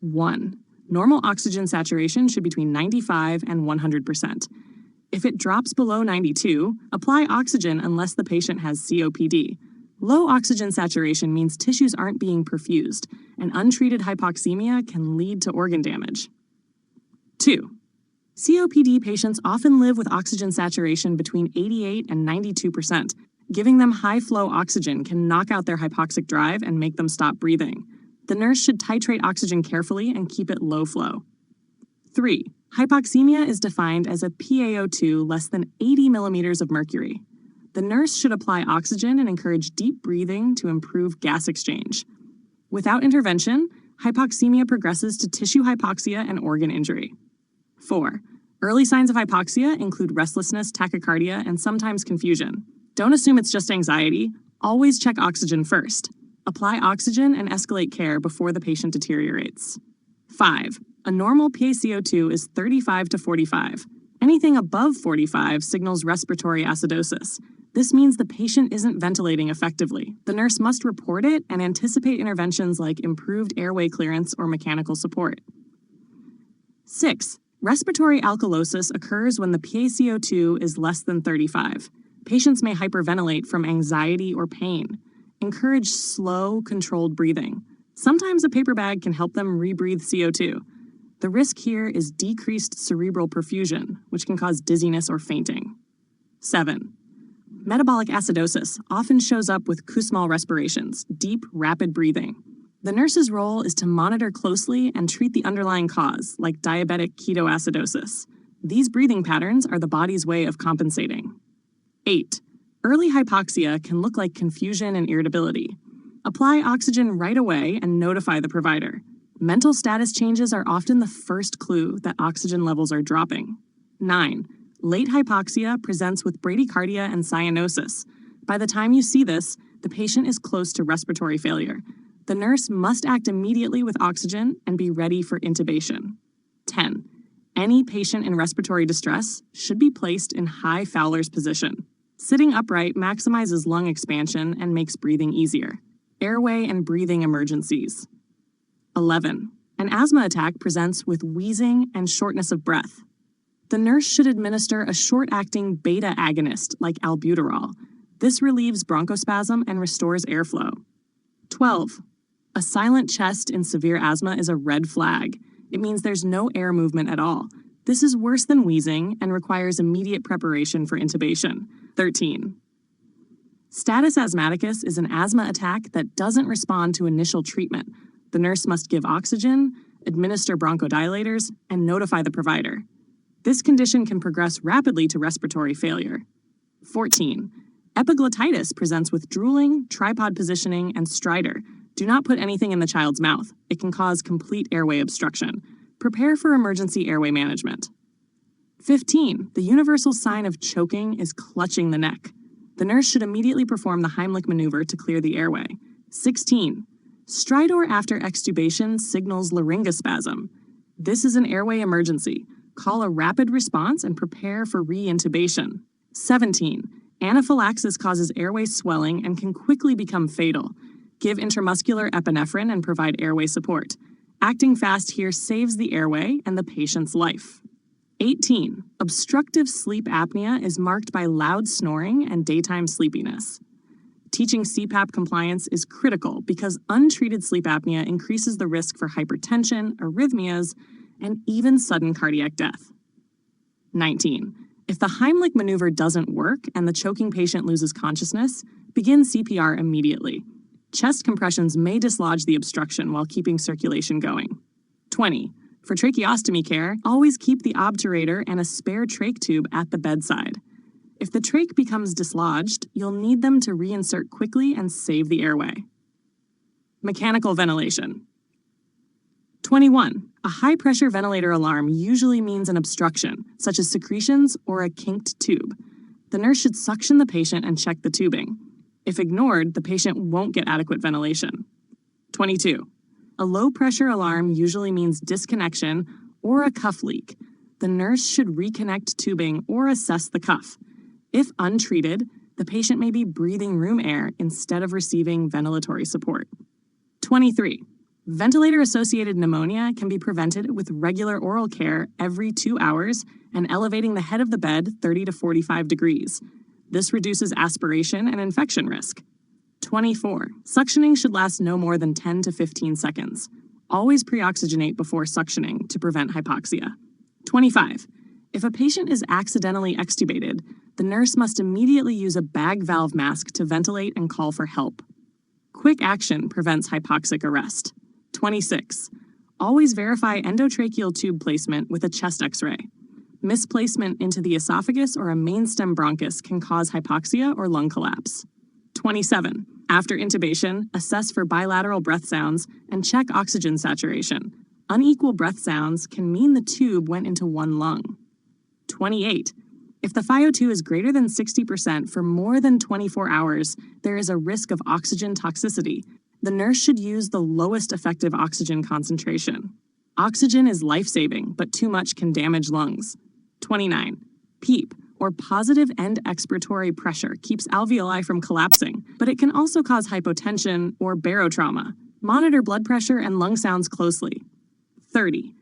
1. Normal oxygen saturation should be between 95 and 100%. If it drops below 92, apply oxygen unless the patient has COPD. Low oxygen saturation means tissues aren't being perfused, and untreated hypoxemia can lead to organ damage. 2. COPD patients often live with oxygen saturation between 88 and 92%. Giving them high-flow oxygen can knock out their hypoxic drive and make them stop breathing. The nurse should titrate oxygen carefully and keep it low flow. 3. Hypoxemia is defined as a PaO2 less than 80 millimeters of mercury. The nurse should apply oxygen and encourage deep breathing to improve gas exchange. Without intervention, hypoxemia progresses to tissue hypoxia and organ injury. 4. Early signs of hypoxia include restlessness, tachycardia, and sometimes confusion. Don't assume it's just anxiety. Always check oxygen first. Apply oxygen and escalate care before the patient deteriorates. 5. A normal PaCO2 is 35 to 45. Anything above 45 signals respiratory acidosis. This means the patient isn't ventilating effectively. The nurse must report it and anticipate interventions like improved airway clearance or mechanical support. 6. Respiratory alkalosis occurs when the PaCO2 is less than 35. Patients may hyperventilate from anxiety or pain. Encourage slow, controlled breathing. Sometimes a paper bag can help them rebreathe CO2. The risk here is decreased cerebral perfusion, which can cause dizziness or fainting. 7. Metabolic acidosis often shows up with Kussmaul respirations, deep, rapid breathing. The nurse's role is to monitor closely and treat the underlying cause, like diabetic ketoacidosis. These breathing patterns are the body's way of compensating. 8. Early hypoxia can look like confusion and irritability. Apply oxygen right away and notify the provider. Mental status changes are often the first clue that oxygen levels are dropping. 9. Late hypoxia presents with bradycardia and cyanosis. By the time you see this, the patient is close to respiratory failure. The nurse must act immediately with oxygen and be ready for intubation. 10. Any patient in respiratory distress should be placed in high Fowler's position. Sitting upright maximizes lung expansion and makes breathing easier. Airway and breathing emergencies. 11. An asthma attack presents with wheezing and shortness of breath. The nurse should administer a short-acting beta agonist like albuterol. This relieves bronchospasm and restores airflow. 12. A silent chest in severe asthma is a red flag. It means there's no air movement at all. This is worse than wheezing and requires immediate preparation for intubation. 13. Status asthmaticus is an asthma attack that doesn't respond to initial treatment. The nurse must give oxygen, administer bronchodilators, and notify the provider. This condition can progress rapidly to respiratory failure. 14. Epiglottitis presents with drooling, tripod positioning, and stridor. Do not put anything in the child's mouth. It can cause complete airway obstruction. Prepare for emergency airway management. 15. The universal sign of choking is clutching the neck. The nurse should immediately perform the Heimlich maneuver to clear the airway. 16. Stridor after extubation signals laryngospasm. This is an airway emergency. Call a rapid response and prepare for re-intubation. 17. Anaphylaxis causes airway swelling and can quickly become fatal. Give intramuscular epinephrine and provide airway support. Acting fast here saves the airway and the patient's life. 18. Obstructive sleep apnea is marked by loud snoring and daytime sleepiness. Teaching CPAP compliance is critical because untreated sleep apnea increases the risk for hypertension, arrhythmias, and even sudden cardiac death. 19. If the Heimlich maneuver doesn't work and the choking patient loses consciousness, begin CPR immediately. Chest compressions may dislodge the obstruction while keeping circulation going. 20. For tracheostomy care, always keep the obturator and a spare trach tube at the bedside. If the trach becomes dislodged, you'll need them to reinsert quickly and save the airway. Mechanical ventilation. 21. A high-pressure ventilator alarm usually means an obstruction, such as secretions or a kinked tube. The nurse should suction the patient and check the tubing. If ignored, the patient won't get adequate ventilation. 22. A low-pressure alarm usually means disconnection or a cuff leak. The nurse should reconnect tubing or assess the cuff. If untreated, the patient may be breathing room air instead of receiving ventilatory support. 23. Ventilator-associated pneumonia can be prevented with regular oral care every 2 hours and elevating the head of the bed 30 to 45 degrees. This reduces aspiration and infection risk. 24. Suctioning should last no more than 10 to 15 seconds. Always pre-oxygenate before suctioning to prevent hypoxia. 25. If a patient is accidentally extubated, the nurse must immediately use a bag valve mask to ventilate and call for help. Quick action prevents hypoxic arrest. 26. Always verify endotracheal tube placement with a chest X-ray. Misplacement into the esophagus or a mainstem bronchus can cause hypoxia or lung collapse. 27. After intubation, assess for bilateral breath sounds and check oxygen saturation. Unequal breath sounds can mean the tube went into one lung. 28. If the FiO2 is greater than 60% for more than 24 hours, there is a risk of oxygen toxicity. The nurse should use the lowest effective oxygen concentration. Oxygen is life-saving, but too much can damage lungs. 29. PEEP, or positive end expiratory pressure, keeps alveoli from collapsing, but it can also cause hypotension or barotrauma. Monitor blood pressure and lung sounds closely. 30.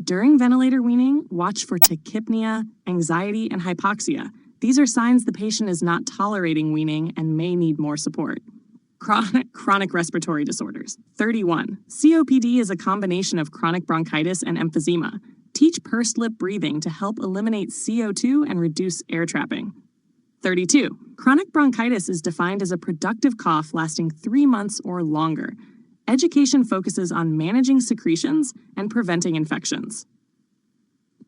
During ventilator weaning, watch for tachypnea, anxiety, and hypoxia. These are signs the patient is not tolerating weaning and may need more support. Chronic respiratory disorders. 31. COPD is a combination of chronic bronchitis and emphysema. Teach pursed lip breathing to help eliminate CO2 and reduce air trapping. 32. Chronic bronchitis is defined as a productive cough lasting 3 months or longer. Education focuses on managing secretions and preventing infections.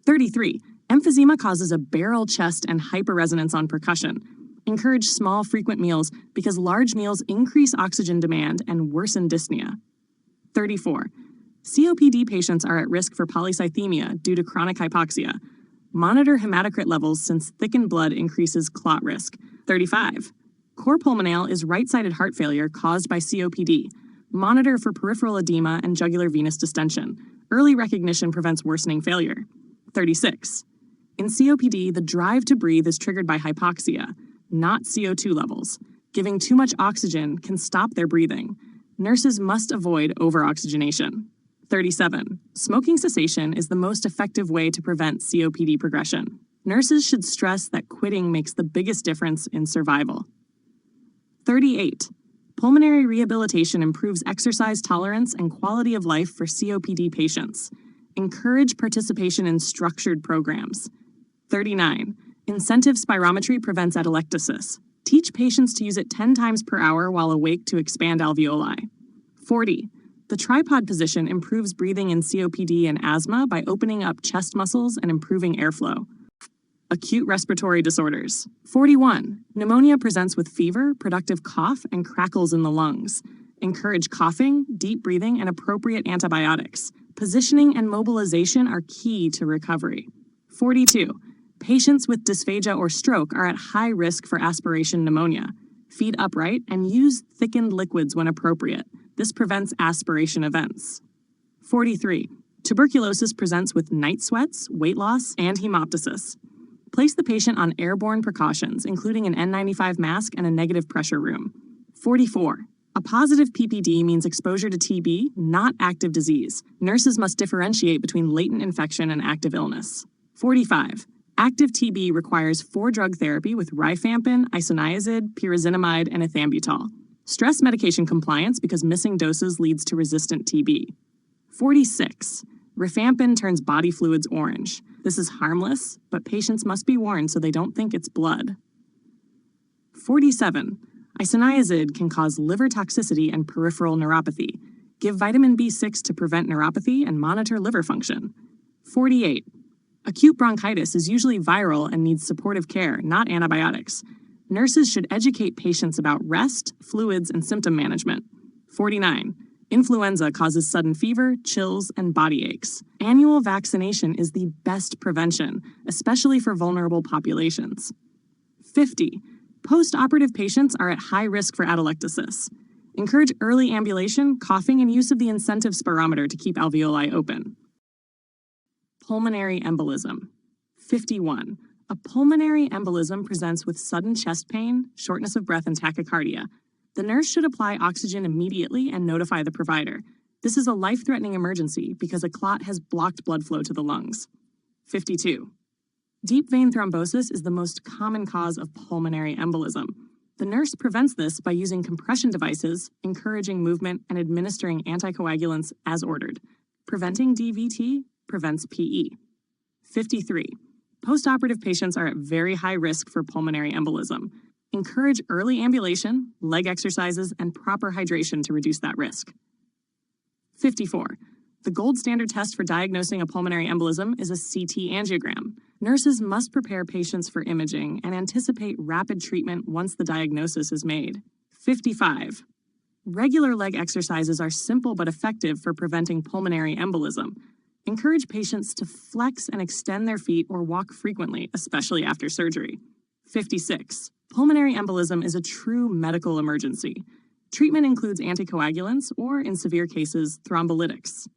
33. Emphysema causes a barrel chest and hyperresonance on percussion. Encourage small, frequent meals because large meals increase oxygen demand and worsen dyspnea. 34. COPD patients are at risk for polycythemia due to chronic hypoxia. Monitor hematocrit levels since thickened blood increases clot risk. 35. Cor pulmonale is right-sided heart failure caused by COPD. Monitor for peripheral edema and jugular venous distension. Early recognition prevents worsening failure. 36. In COPD, the drive to breathe is triggered by hypoxia, not CO2 levels. Giving too much oxygen can stop their breathing. Nurses must avoid over-oxygenation. 37. Smoking cessation is the most effective way to prevent COPD progression. Nurses should stress that quitting makes the biggest difference in survival. 38. Pulmonary rehabilitation improves exercise tolerance and quality of life for COPD patients. Encourage participation in structured programs. 39. Incentive spirometry prevents atelectasis. Teach patients to use it 10 times per hour while awake to expand alveoli. 40. The tripod position improves breathing in COPD and asthma by opening up chest muscles and improving airflow. Acute respiratory disorders. 41. Pneumonia presents with fever, productive cough, and crackles in the lungs. Encourage coughing, deep breathing, and appropriate antibiotics. Positioning and mobilization are key to recovery. 42. Patients with dysphagia or stroke are at high risk for aspiration pneumonia. Feed upright and use thickened liquids when appropriate. This prevents aspiration events. 43. Tuberculosis presents with night sweats, weight loss, and hemoptysis. Place the patient on airborne precautions, including an N95 mask and a negative pressure room. 44. A positive PPD means exposure to TB, not active disease. Nurses must differentiate between latent infection and active illness. 45. Active TB requires 4-drug therapy with rifampin, isoniazid, pyrazinamide, and ethambutol. Stress medication compliance because missing doses leads to resistant TB. 46. Rifampin turns body fluids orange. This is harmless, but patients must be warned so they don't think it's blood. 47. Isoniazid can cause liver toxicity and peripheral neuropathy. Give vitamin B6 to prevent neuropathy and monitor liver function. 48. Acute bronchitis is usually viral and needs supportive care, not antibiotics. Nurses should educate patients about rest, fluids, and symptom management. 49. Influenza causes sudden fever, chills, and body aches. Annual vaccination is the best prevention, especially for vulnerable populations. 50. Post-operative patients are at high risk for atelectasis. Encourage early ambulation, coughing, and use of the incentive spirometer to keep alveoli open. Pulmonary embolism. 51. A pulmonary embolism presents with sudden chest pain, shortness of breath, and tachycardia. The nurse should apply oxygen immediately and notify the provider. This is a life-threatening emergency because a clot has blocked blood flow to the lungs. 52. Deep vein thrombosis is the most common cause of pulmonary embolism. The nurse prevents this by using compression devices, encouraging movement, and administering anticoagulants as ordered. Preventing DVT prevents PE. 53. Postoperative patients are at very high risk for pulmonary embolism. Encourage early ambulation, leg exercises, and proper hydration to reduce that risk. 54. The gold standard test for diagnosing a pulmonary embolism is a CT angiogram. Nurses must prepare patients for imaging and anticipate rapid treatment once the diagnosis is made. 55. Regular leg exercises are simple but effective for preventing pulmonary embolism. Encourage patients to flex and extend their feet or walk frequently, especially after surgery. 56. Pulmonary embolism is a true medical emergency. Treatment includes anticoagulants or, in severe cases, thrombolytics.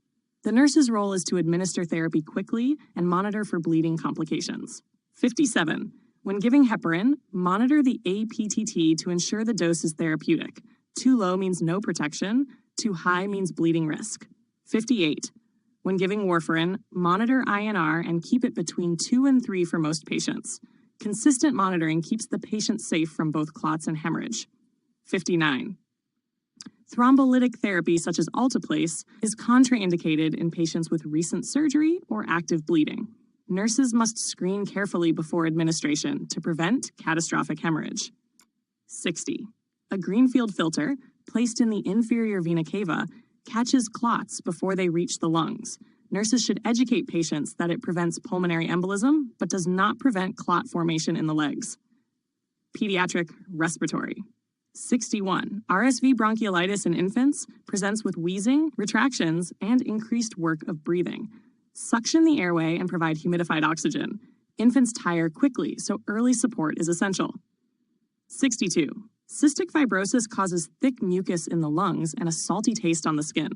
The nurse's role is to administer therapy quickly and monitor for bleeding complications. 57. When giving heparin, monitor the APTT to ensure the dose is therapeutic. Too low means no protection, too high means bleeding risk. 58. When giving warfarin, monitor INR and keep it between 2 and 3 for most patients. Consistent monitoring keeps the patient safe from both clots and hemorrhage. 59. Thrombolytic therapy, such as alteplase, is contraindicated in patients with recent surgery or active bleeding. Nurses must screen carefully before administration to prevent catastrophic hemorrhage. 60. A Greenfield filter, placed in the inferior vena cava, catches clots before they reach the lungs. Nurses should educate patients that it prevents pulmonary embolism, but does not prevent clot formation in the legs. Pediatric respiratory. 61. RSV bronchiolitis in infants presents with wheezing, retractions, and increased work of breathing. Suction the airway and provide humidified oxygen. Infants tire quickly, so early support is essential. 62. Cystic fibrosis causes thick mucus in the lungs and a salty taste on the skin.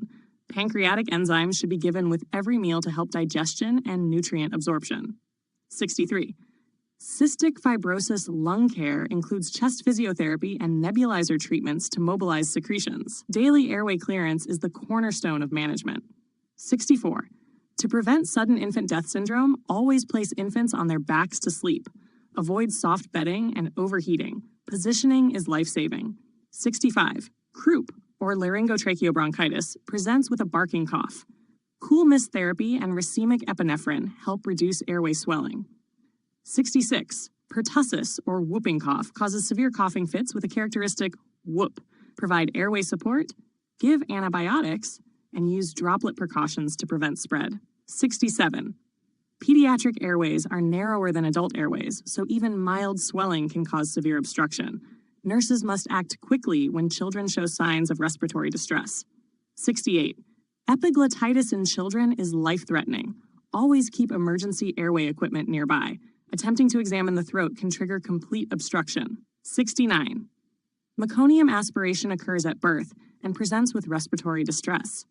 Pancreatic enzymes should be given with every meal to help digestion and nutrient absorption. 63. Cystic fibrosis lung care includes chest physiotherapy and nebulizer treatments to mobilize secretions. Daily airway clearance is the cornerstone of management. 64. To prevent sudden infant death syndrome, always place infants on their backs to sleep. Avoid soft bedding and overheating. Positioning is life-saving. 65. Croup, or laryngotracheobronchitis, presents with a barking cough. Cool mist therapy and racemic epinephrine help reduce airway swelling. 66. Pertussis, or whooping cough, causes severe coughing fits with a characteristic whoop. Provide airway support, give antibiotics, and use droplet precautions to prevent spread. 67. Pediatric airways are narrower than adult airways, so even mild swelling can cause severe obstruction. Nurses must act quickly when children show signs of respiratory distress. 68. Epiglottitis in children is life-threatening. Always keep emergency airway equipment nearby. Attempting to examine the throat can trigger complete obstruction. 69. Meconium aspiration occurs at birth and presents with respiratory distress.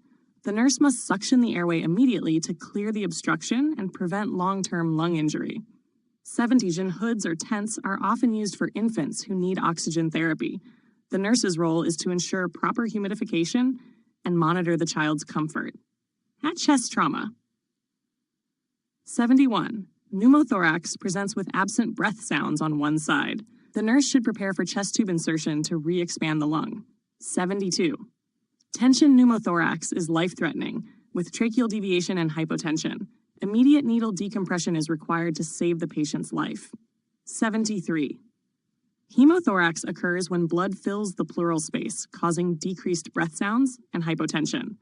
The nurse must suction the airway immediately to clear the obstruction and prevent long-term lung injury. 70. Hoods or tents are often used for infants who need oxygen therapy. The nurse's role is to ensure proper humidification and monitor the child's comfort. At chest trauma. 71. Pneumothorax presents with absent breath sounds on one side. The nurse should prepare for chest tube insertion to re-expand the lung. 72. Tension pneumothorax is life-threatening, with tracheal deviation and hypotension. Immediate needle decompression is required to save the patient's life. 73. Hemothorax occurs when blood fills the pleural space, causing decreased breath sounds and hypotension.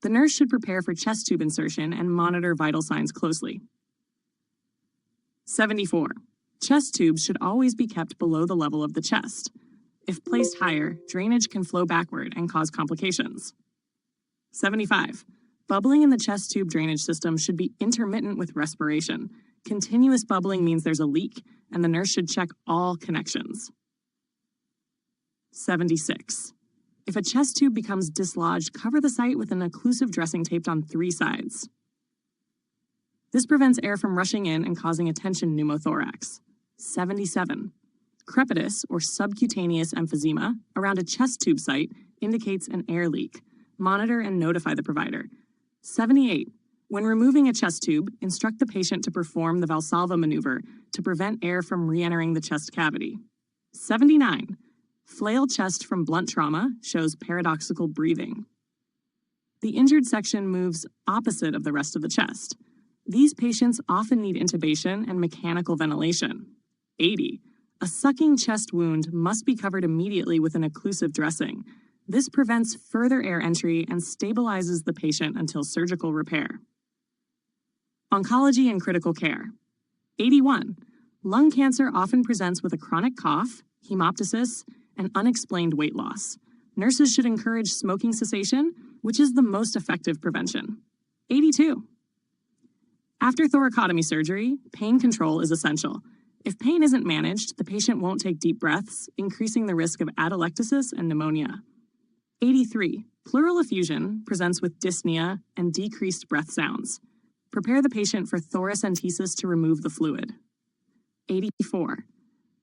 The nurse should prepare for chest tube insertion and monitor vital signs closely. 74. Chest tubes should always be kept below the level of the chest. If placed higher, drainage can flow backward and cause complications. 75. Bubbling in the chest tube drainage system should be intermittent with respiration. Continuous bubbling means there's a leak, and the nurse should check all connections. 76. If a chest tube becomes dislodged, cover the site with an occlusive dressing taped on 3 sides. This prevents air from rushing in and causing a tension pneumothorax. 77. Crepitus, or subcutaneous emphysema, around a chest tube site indicates an air leak. Monitor and notify the provider. 78. When removing a chest tube, instruct the patient to perform the Valsalva maneuver to prevent air from re-entering the chest cavity. 79. Flail chest from blunt trauma shows paradoxical breathing. The injured section moves opposite of the rest of the chest. These patients often need intubation and mechanical ventilation. 80. A sucking chest wound must be covered immediately with an occlusive dressing. This prevents further air entry and stabilizes the patient until surgical repair. Oncology and critical care. 81. Lung cancer often presents with a chronic cough, hemoptysis, and unexplained weight loss. Nurses should encourage smoking cessation, which is the most effective prevention. 82. After thoracotomy surgery, pain control is essential. If pain isn't managed, the patient won't take deep breaths, increasing the risk of atelectasis and pneumonia. 83. Pleural effusion presents with dyspnea and decreased breath sounds. Prepare the patient for thoracentesis to remove the fluid. 84.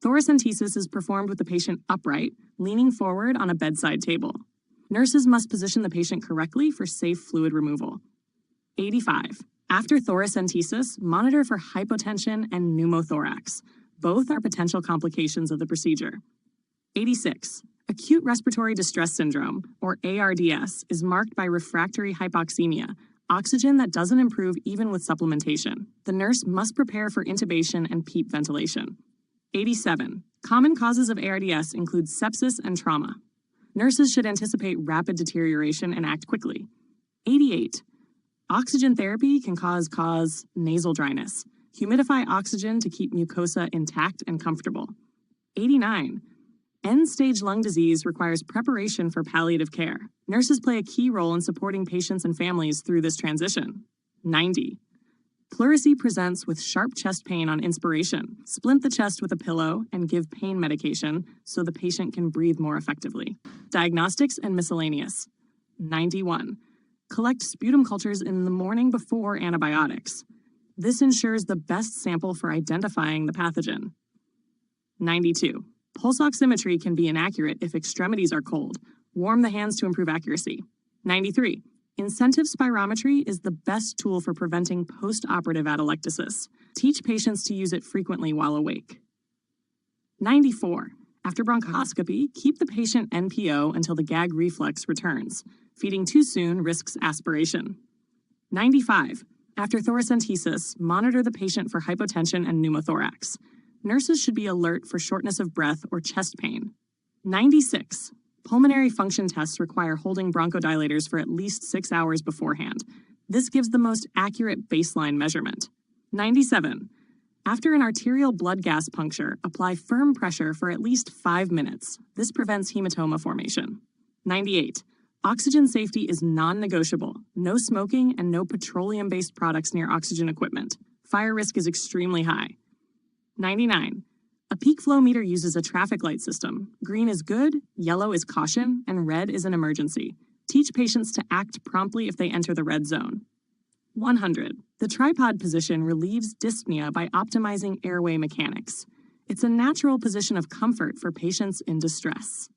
Thoracentesis is performed with the patient upright, leaning forward on a bedside table. Nurses must position the patient correctly for safe fluid removal. 85. After thoracentesis, monitor for hypotension and pneumothorax. Both are potential complications of the procedure. 86. Acute respiratory distress syndrome, or ARDS, is marked by refractory hypoxemia, oxygen that doesn't improve even with supplementation. The nurse must prepare for intubation and PEEP ventilation. 87. Common causes of ARDS include sepsis and trauma. Nurses should anticipate rapid deterioration and act quickly. 88. Oxygen therapy can cause nasal dryness. Humidify oxygen to keep mucosa intact and comfortable. 89. End-stage lung disease requires preparation for palliative care. Nurses play a key role in supporting patients and families through this transition. 90. Pleurisy presents with sharp chest pain on inspiration. Splint the chest with a pillow and give pain medication so the patient can breathe more effectively. Diagnostics and miscellaneous. 91. Collect sputum cultures in the morning before antibiotics. This ensures the best sample for identifying the pathogen. 92. Pulse oximetry can be inaccurate if extremities are cold. Warm the hands to improve accuracy. 93. Incentive spirometry is the best tool for preventing post-operative atelectasis. Teach patients to use it frequently while awake. 94. After bronchoscopy, keep the patient NPO until the gag reflex returns. Feeding too soon risks aspiration. 95. After thoracentesis, monitor the patient for hypotension and pneumothorax. Nurses should be alert for shortness of breath or chest pain. 96. Pulmonary function tests require holding bronchodilators for at least 6 hours beforehand. This gives the most accurate baseline measurement. 97. After an arterial blood gas puncture, apply firm pressure for at least 5 minutes. This prevents hematoma formation. 98. Oxygen safety is non-negotiable. No smoking and no petroleum-based products near oxygen equipment. Fire risk is extremely high. 99. A peak flow meter uses a traffic light system. Green is good, yellow is caution, and red is an emergency. Teach patients to act promptly if they enter the red zone. 100. The tripod position relieves dyspnea by optimizing airway mechanics. It's a natural position of comfort for patients in distress.